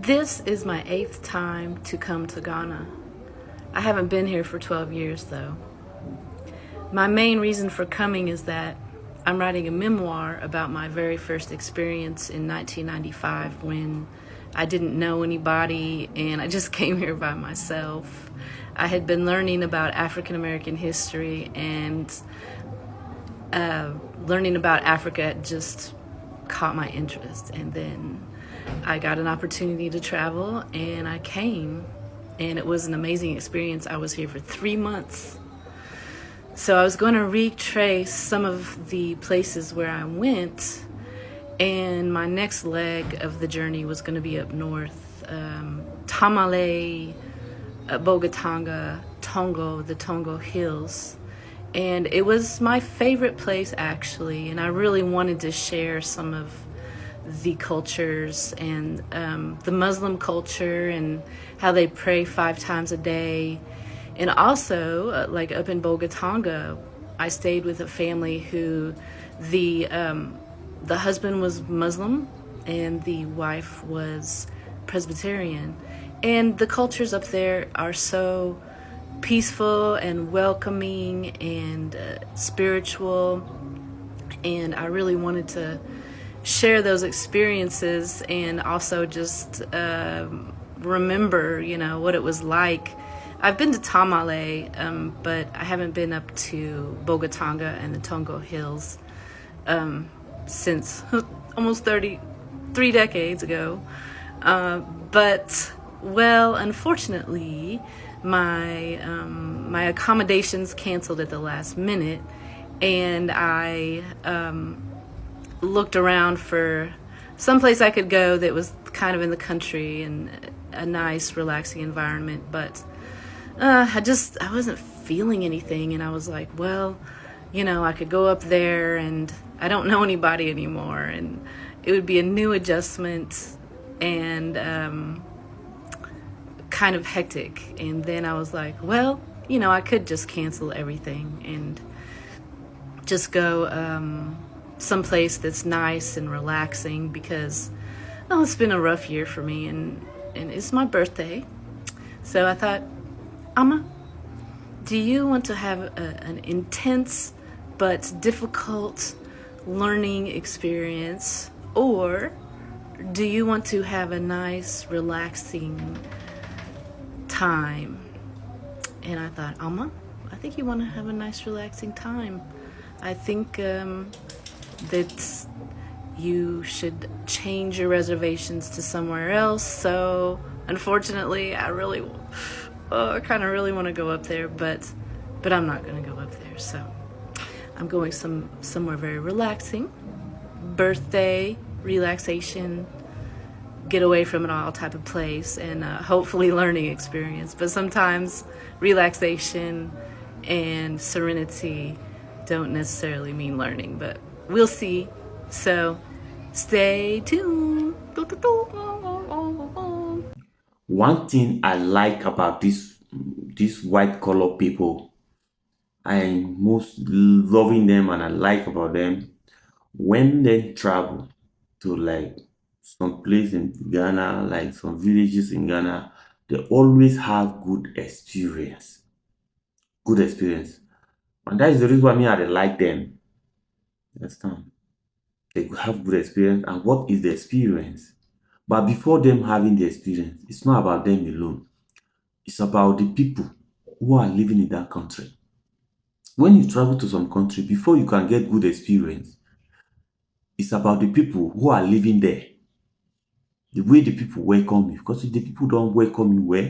This is my 8th time to come to Ghana. I haven't been here for 12 years though. My main reason for coming is that I'm writing a memoir about my very first experience in 1995 when I didn't know anybody and I just came here by myself. I had been learning about African American history and learning about Africa just caught my interest. And then I got an opportunity to travel and I came. And it was an amazing experience. I was here for 3 months. So I was going to retrace some of the places where I went, and my next leg of the journey was going to be up north, Tamale, Bogatanga, Tongo, the Tongo Hills. And it was my favorite place actually, and I really wanted to share some of the cultures and the Muslim culture and how they pray 5 times a day. And also, like up in Bogatanga, I stayed with a family who the husband was Muslim and the wife was Presbyterian. And the cultures up there are so peaceful and welcoming and spiritual. And I really wanted to share those experiences and also just remember, what it was like. I've been to Tamale, but I haven't been up to Bogatanga and the Tongo Hills since almost 3 decades ago. But, well, unfortunately, my accommodations canceled at the last minute, and I looked around for someplace I could go that was kind of in the country and a nice, relaxing environment, but I wasn't feeling anything, and I was like, well, I could go up there and I don't know anybody anymore, and it would be a new adjustment and kind of hectic. And then I was like, well, I could just cancel everything and just go someplace that's nice and relaxing because, it's been a rough year for me, and it's my birthday. So I thought, Amma, do you want to have an intense but difficult learning experience, or do you want to have a nice, relaxing time? And I thought, Amma, I think you want to have a nice, relaxing time. I think that you should change your reservations to somewhere else. So unfortunately, I kind of really want to go up there, but I'm not going to go up there. So I'm going somewhere very relaxing, birthday relaxation, get away from it all type of place, and hopefully learning experience. But sometimes relaxation and serenity don't necessarily mean learning, but we'll see. So stay tuned. One thing I like about these white collar people, I'm most loving them and I like about them when they travel to like some place in Ghana, like some villages in Ghana, they always have good experience. Good experience. And that is the reason why me I dey like them. Understand? They have good experience. And what is the experience? But before them having the experience, it's not about them alone. It's about the people who are living in that country. When you travel to some country, before you can get good experience, it's about the people who are living there. The way the people welcome you. Because if the people don't welcome you well,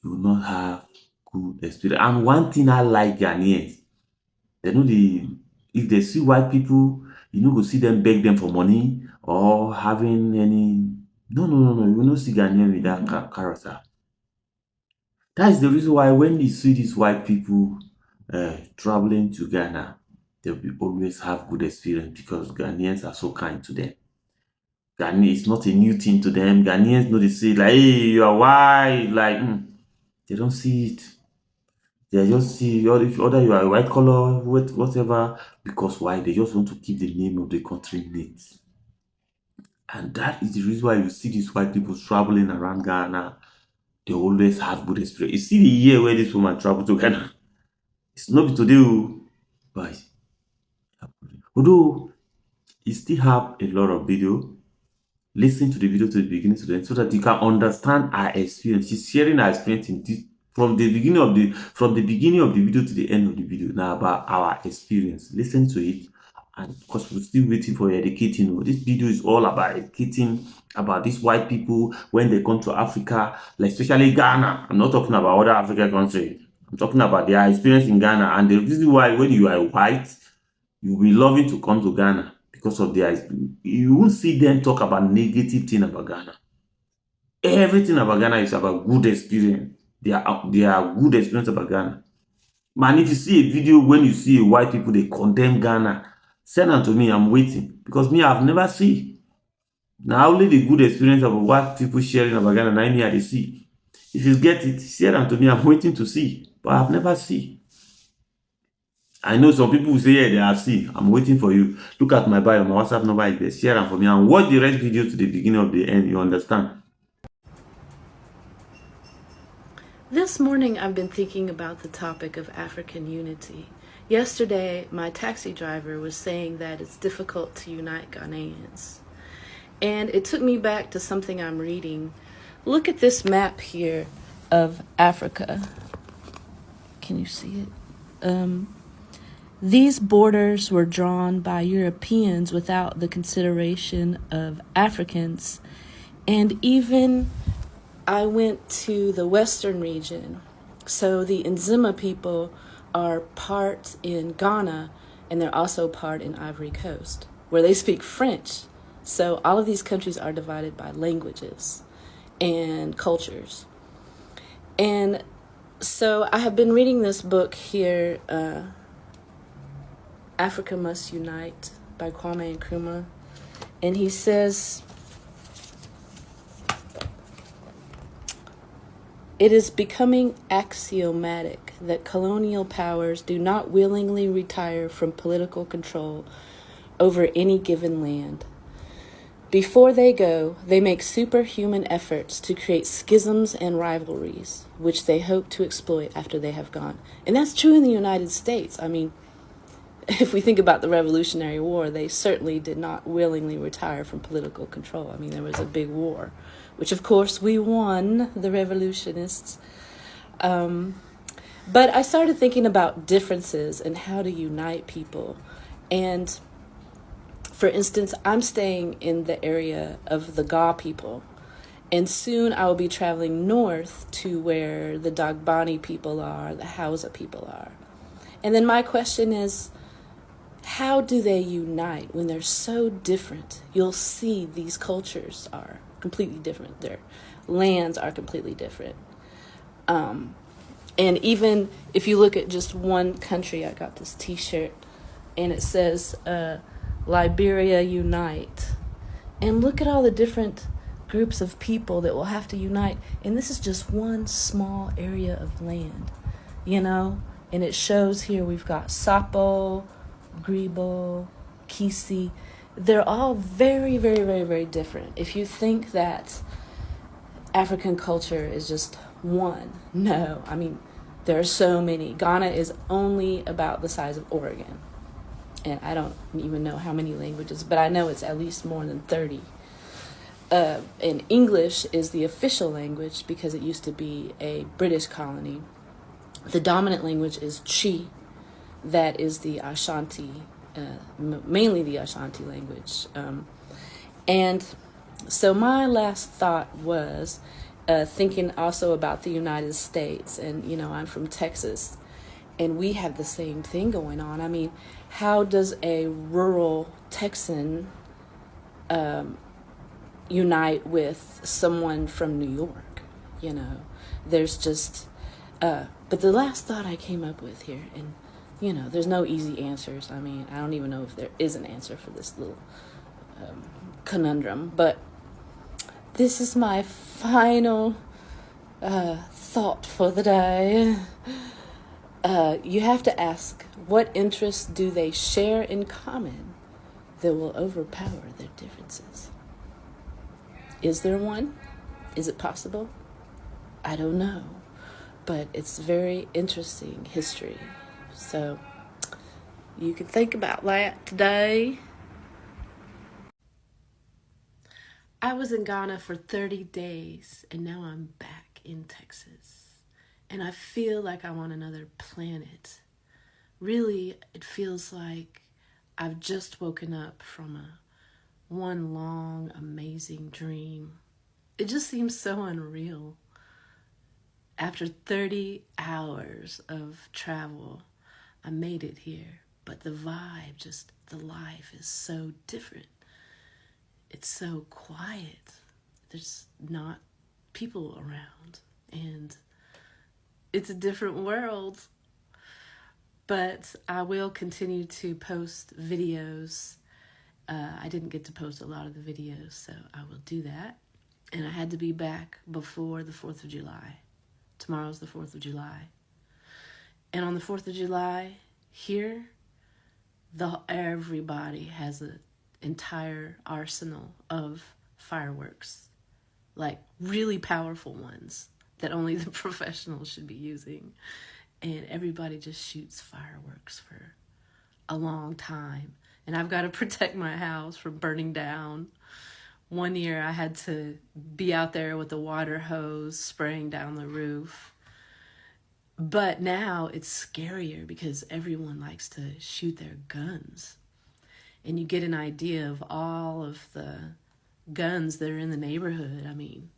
you will not have good experience. And one thing I like Ghanaians, they know if they see white people, you no go see them beg them for money or having any. No, no, no, no. You will not see Ghanaian with that character. That is the reason why when you see these white people traveling to Ghana, they will always have good experience because Ghanaians are so kind to them. Ghana is not a new thing to them. Ghanaians know they say like, hey, you are white, like they don't see it. They just see whether you are a white color, whatever, because why? They just want to keep the name of the country neat. And that is the reason why you see these white people traveling around Ghana. They always have good experience. You see the year where this woman traveled to Ghana. It's not be today, oh, but although you still have a lot of video, listen to the video to the beginning to the end so that you can understand our experience. She's sharing her experience in this from the beginning of the video to the end of the video. Now about our experience. Listen to it. And because we're still waiting for educating. This video is all about educating about these white people when they come to Africa, like especially Ghana. I'm not talking about other African countries. I'm talking about their experience in Ghana. And the reason why when you are white, you'll be loving to come to Ghana because of their. You won't see them talk about negative thing about Ghana. Everything about Ghana is about good experience. They are good experience about Ghana. Man, if you see a video when you see a white people they condemn Ghana, send them to me. I'm waiting because me I've never seen. Now only the good experience about what people sharing about Ghana. Now me I dey see. If you get it, share them to me. I'm waiting to see, but I've never seen. I know some people will say, yeah, they have seen. I'm waiting for you. Look at my bio. My WhatsApp number is there. Share them for me and watch the rest video to the beginning of the end. You understand? This morning I've been thinking about the topic of African unity. Yesterday, my taxi driver was saying that it's difficult to unite Ghanaians. And it took me back to something I'm reading. Look at this map here of Africa. Can you see it? These borders were drawn by Europeans without the consideration of Africans. And even I went to the western region. So the Nzima people are part in Ghana, and they're also part in Ivory Coast, where they speak French. So all of these countries are divided by languages and cultures. And so I have been reading this book here, Africa Must Unite by Kwame Nkrumah. And he says, it is becoming axiomatic that colonial powers do not willingly retire from political control over any given land. Before they go, they make superhuman efforts to create schisms and rivalries, which they hope to exploit after they have gone. And that's true in the United States. I mean, if we think about the Revolutionary War, they certainly did not willingly retire from political control. I mean, there was a big war, which of course we won, the revolutionists. But I started thinking about differences and how to unite people. And for instance, I'm staying in the area of the Ga people. And soon I will be traveling north to where the Dagbani people are, the Hausa people are. And then my question is, how do they unite when they're so different? You'll see these cultures are completely different. Their lands are completely different. And even if you look at just one country, I got this t-shirt and it says, Liberia Unite. And look at all the different groups of people that will have to unite. And this is just one small area of land, you know? And it shows here we've got Sapo, Gribo, Kisi. They're all very, very, very, very different. If you think that African culture is just one, no. I mean, there are so many. Ghana is only about the size of Oregon. And I don't even know how many languages, but I know it's at least more than 30. And English is the official language because it used to be a British colony. The dominant language is Chi. That is the Ashanti, mainly the Ashanti language. And so my last thought was thinking also about the United States. And, you know, I'm from Texas, and we have the same thing going on. I mean, how does a rural Texan unite with someone from New York? You know, there's just, but the last thought I came up with here, and you know, there's no easy answers. I mean, I don't even know if there is an answer for this little conundrum, but this is my final thought for the day. You have to ask, what interests do they share in common that will overpower their differences? Is there one? Is it possible? I don't know. But it's very interesting history. So you can think about that today. I was in Ghana for 30 days and now I'm back in Texas. And I feel like I'm on another planet. Really, it feels like I've just woken up from one long, amazing dream. It just seems so unreal. After 30 hours of travel, I made it here. But the vibe, just the life is so different. It's so quiet. There's not people around. And it's a different world. But I will continue to post videos. I didn't get to post a lot of the videos, so I will do that. And I had to be back before the 4th of July. Tomorrow's the 4th of July. And on the 4th of July, here, everybody has an entire arsenal of fireworks, like really powerful ones that only the professionals should be using. And everybody just shoots fireworks for a long time. And I've got to protect my house from burning down. One year I had to be out there with a water hose spraying down the roof. But now it's scarier because everyone likes to shoot their guns. And you get an idea of all of the guns that are in the neighborhood. I mean,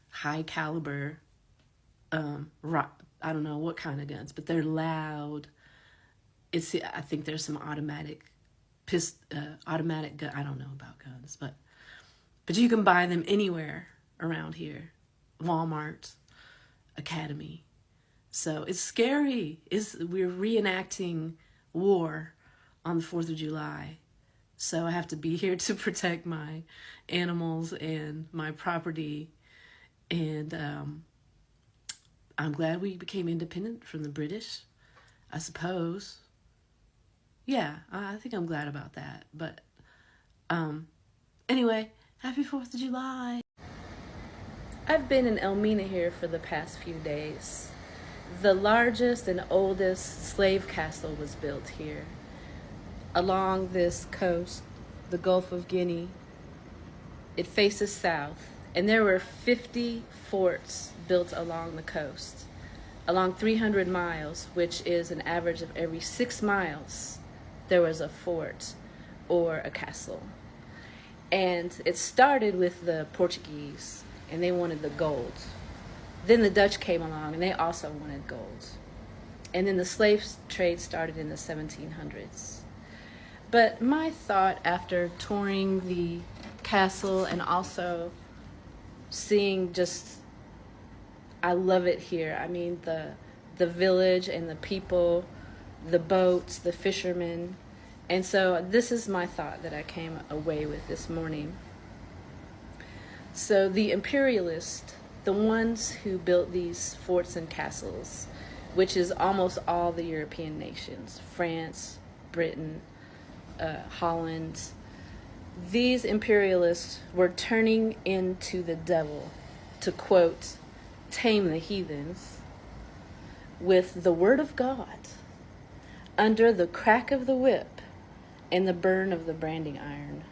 high caliber, I don't know what kind of guns, but they're loud. I think there's some automatic gun. I don't know about guns, but you can buy them anywhere around here. Walmart, Academy. So it's scary. We're reenacting war on the 4th of July. So I have to be here to protect my animals and my property. And I'm glad we became independent from the British, I suppose. Yeah, I think I'm glad about that. But anyway, happy 4th of July. I've been in Elmina here for the past few days. The largest and oldest slave castle was built here. Along this coast, the Gulf of Guinea, it faces south, and there were 50 forts built along the coast, along 300 miles, which is an average of every 6 miles, there was a fort or a castle. And it started with the Portuguese, and they wanted the gold. Then the Dutch came along, and they also wanted gold. And then the slave trade started in the 1700s. But my thought after touring the castle and also seeing I love it here. I mean, the village and the people, the boats, the fishermen. And so this is my thought that I came away with this morning. So the imperialists, the ones who built these forts and castles, which is almost all the European nations, France, Britain, Holland, these imperialists were turning into the devil to, quote, tame the heathens with the word of God under the crack of the whip and the burn of the branding iron.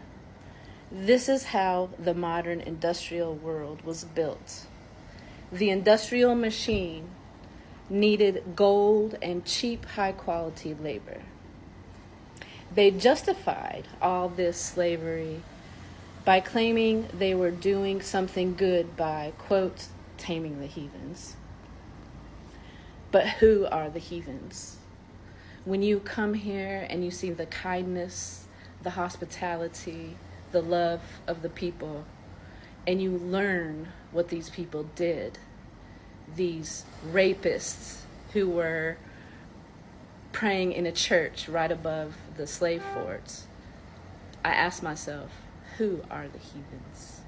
This is how the modern industrial world was built. The industrial machine needed gold and cheap, high-quality labor. They justified all this slavery by claiming they were doing something good by, quote, taming the heathens. But who are the heathens? When you come here and you see the kindness, the hospitality, the love of the people, and you learn what these people did, these rapists who were praying in a church right above the slave forts, I asked myself, who are the heathens?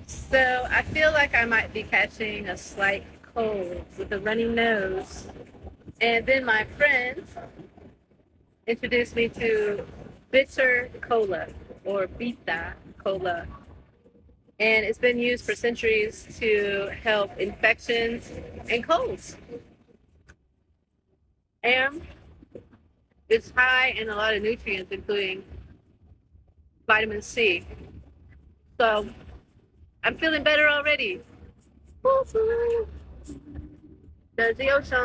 So I feel like I might be catching a slight cold with a runny nose. And then my friends introduced me to bitter cola or bita. cola, and it's been used for centuries to help infections and colds. And it's high in a lot of nutrients, including vitamin C. So I'm feeling better already. Woo-hoo. There's the ocean.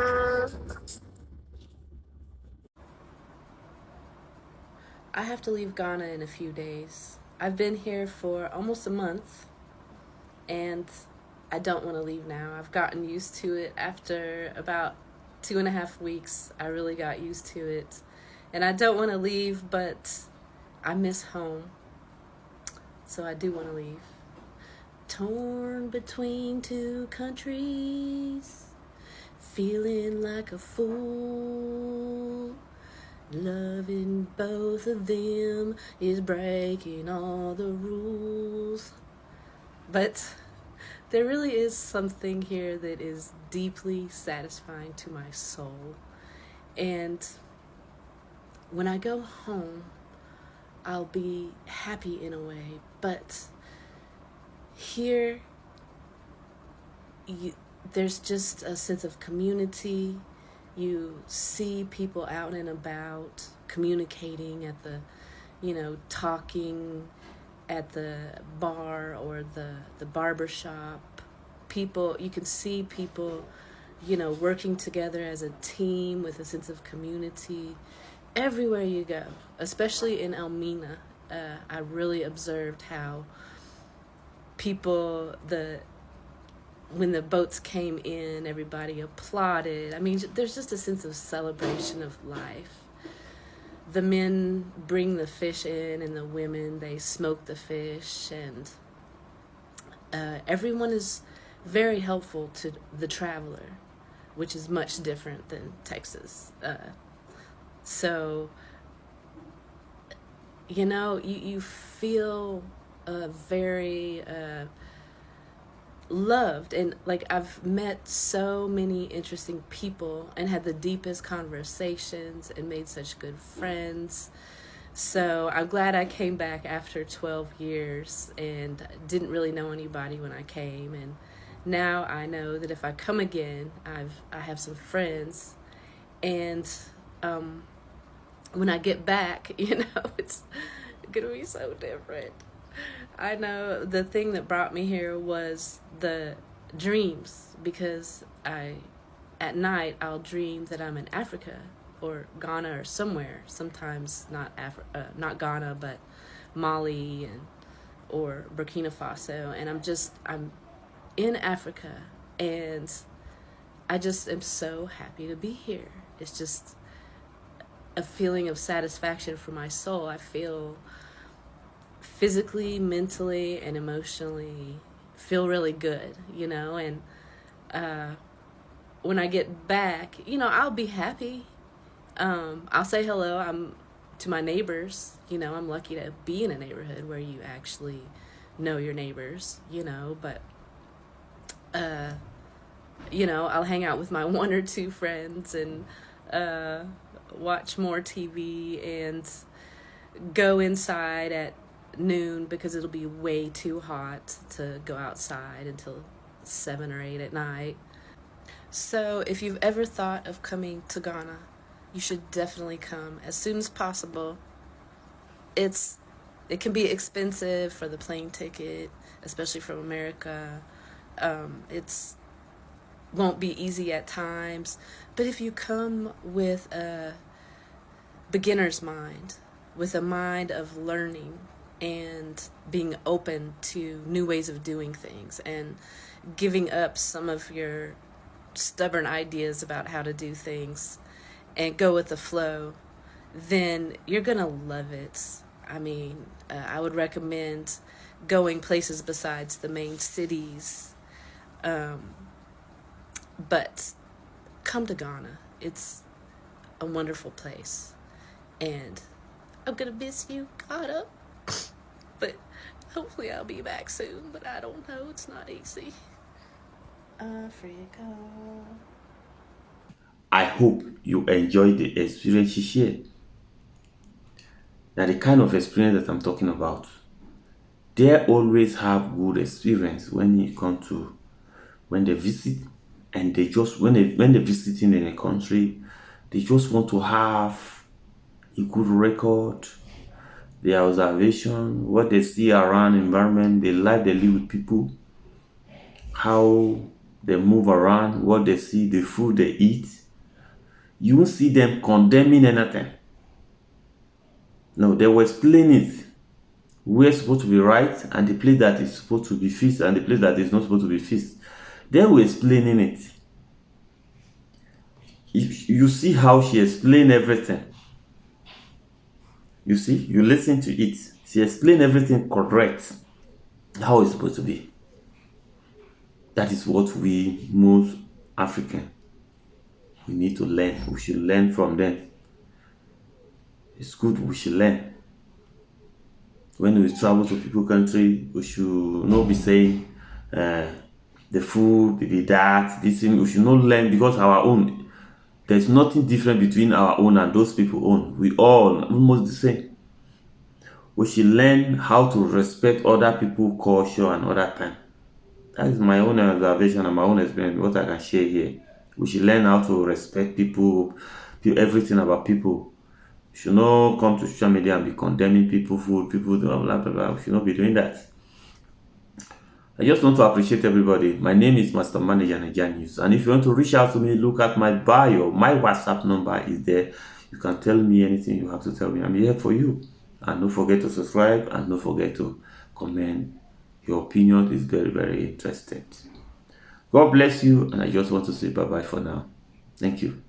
I have to leave Ghana in a few days. I've been here for almost a month, and I don't want to leave now. I've gotten used to it after about 2.5 weeks. I really got used to it. And I don't want to leave, but I miss home. So I do want to leave. Torn between two countries, feeling like a fool. Loving both of them is breaking all the rules. But there really is something here that is deeply satisfying to my soul. And when I go home, I'll be happy in a way. But here, there's just a sense of community. You see people out and about communicating at the, talking at the bar or the barber shop. People, you can see people, working together as a team with a sense of community everywhere you go, especially in Elmina. I really observed how people, when the boats came in, everybody applauded. I mean, there's just a sense of celebration of life. The men bring the fish in, and the women, they smoke the fish, and everyone is very helpful to the traveler, which is much different than Texas. So, you feel very loved, and like I've met so many interesting people and had the deepest conversations and made such good friends. So I'm glad I came back after 12 years and didn't really know anybody when I came, and now I know that if I come again, I have some friends. And when I get back, it's gonna be so different. I know the thing that brought me here was the dreams, because at night I'll dream that I'm in Africa or Ghana or somewhere. Sometimes not Ghana, but Mali or Burkina Faso, and I'm in Africa, and I just am so happy to be here. It's just a feeling of satisfaction for my soul. I feel physically, mentally, and emotionally feel really good, and when I get back, I'll be happy. I'll say hello to my neighbors. I'm lucky to be in a neighborhood where you actually know your neighbors, but I'll hang out with my one or two friends and watch more TV and go inside at noon because it'll be way too hot to go outside until 7 or 8 at night. So if you've ever thought of coming to Ghana, you should definitely come as soon as possible. It can be expensive for the plane ticket, especially from America. It's won't be easy at times, but if you come with a beginner's mind, with a mind of learning and being open to new ways of doing things and giving up some of your stubborn ideas about how to do things and go with the flow, then you're gonna love it. I mean, I would recommend going places besides the main cities, but come to Ghana. It's a wonderful place, and I'm gonna miss you, Ghana. But hopefully I'll be back soon, but I don't know. It's not easy. Africa. I hope you enjoyed the experience she shared. Now, the kind of experience that I'm talking about. they always have good experience when it comes to when they visit, and they just when they're visiting in a country, they just want to have a good record, their observation, what they see around environment, the life they live with people, how they move around, what they see, the food they eat. You won't see them condemning anything. No, they will explain it. Where's supposed to be right, and the place that is supposed to be fixed, and the place that is not supposed to be fixed. They were explaining it. If you see how she explained everything. You see, you listen to it. She explained everything correct, how it's supposed to be. That is what we most African we need to learn. We should learn from them. It's good. We should learn. When we travel to people country, we should not be saying the food, be that, this thing. We should not learn because our own. There's nothing different between our own and those people own. We all almost the same. We should learn how to respect other people's culture and other time. That is my own observation and my own experience, what I can share here. We should learn how to respect people, everything about people. We should not come to social media and be condemning people, food, people, blah, blah, blah, blah. We should not be doing that. I just want to appreciate everybody. My name is Master Manager Nigerian News. And if you want to reach out to me, look at my bio. My WhatsApp number is there. You can tell me anything you have to tell me. I'm here for you. And don't forget to subscribe, and don't forget to comment. Your opinion is very, very interesting. God bless you, and I just want to say bye-bye for now. Thank you.